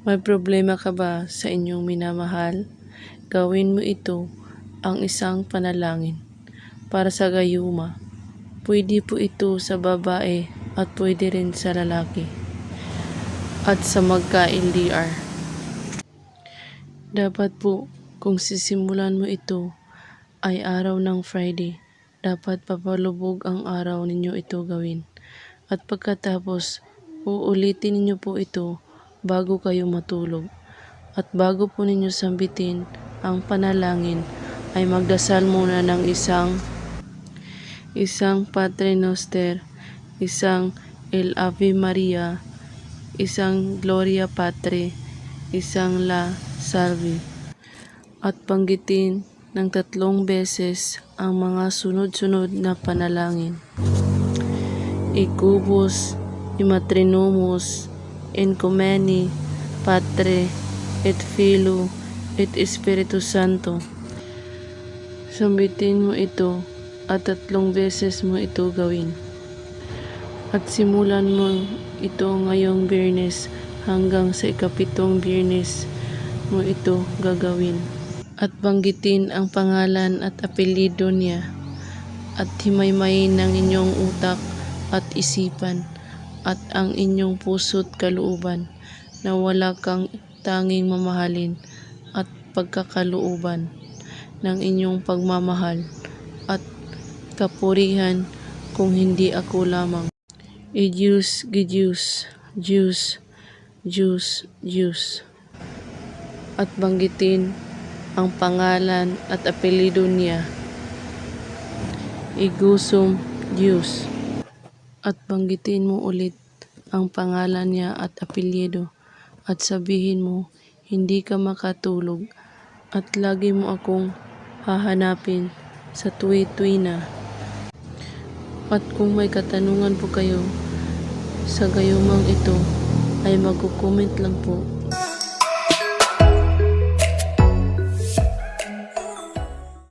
May problema ka ba sa inyong minamahal? Gawin mo ito ang isang panalangin para sa gayuma. Pwede po ito sa babae at pwede rin sa lalaki at sa magka-LDR. Dapat po kung sisimulan mo ito ay araw ng Friday, dapat papalubog ang araw ninyo ito gawin. At pagkatapos, uulitin ninyo po ito bago kayo matulog. At bago po ninyo sambitin ang panalangin, ay magdasal muna ng isang Padre Noster, isang El Ave Maria, isang Gloria Patri, isang La Salve. At banggitin ng 3 beses ang mga sunod-sunod na panalangin. Icubus, Imatrinomus, Incomeni, Patre, et Filio, et Espiritu Santo. Sambitin mo ito at 3 beses mo ito gawin. At simulan mo ito ngayong Biyernes hanggang sa ika-7 Biyernes mo ito gagawin. At banggitin ang pangalan at apelyido niya at himaymayin ng inyong utak at isipan at ang inyong puso't kalooban na wala kang tanging mamahalin at pagkakalooban ng inyong pagmamahal at kapurihan kung hindi ako lamang. Diyos, Diyos, Diyos, Diyos, Diyos. At banggitin ang pangalan at apelyido niya. Igusum, Diyos. At banggitin mo ulit ang pangalan niya at apelyido at sabihin mo, hindi ka makatulog at lagi mo akong hahanapin sa tuwi-tuwi na. At kung may katanungan po kayo sa gayumang ito, ay mag-comment lang po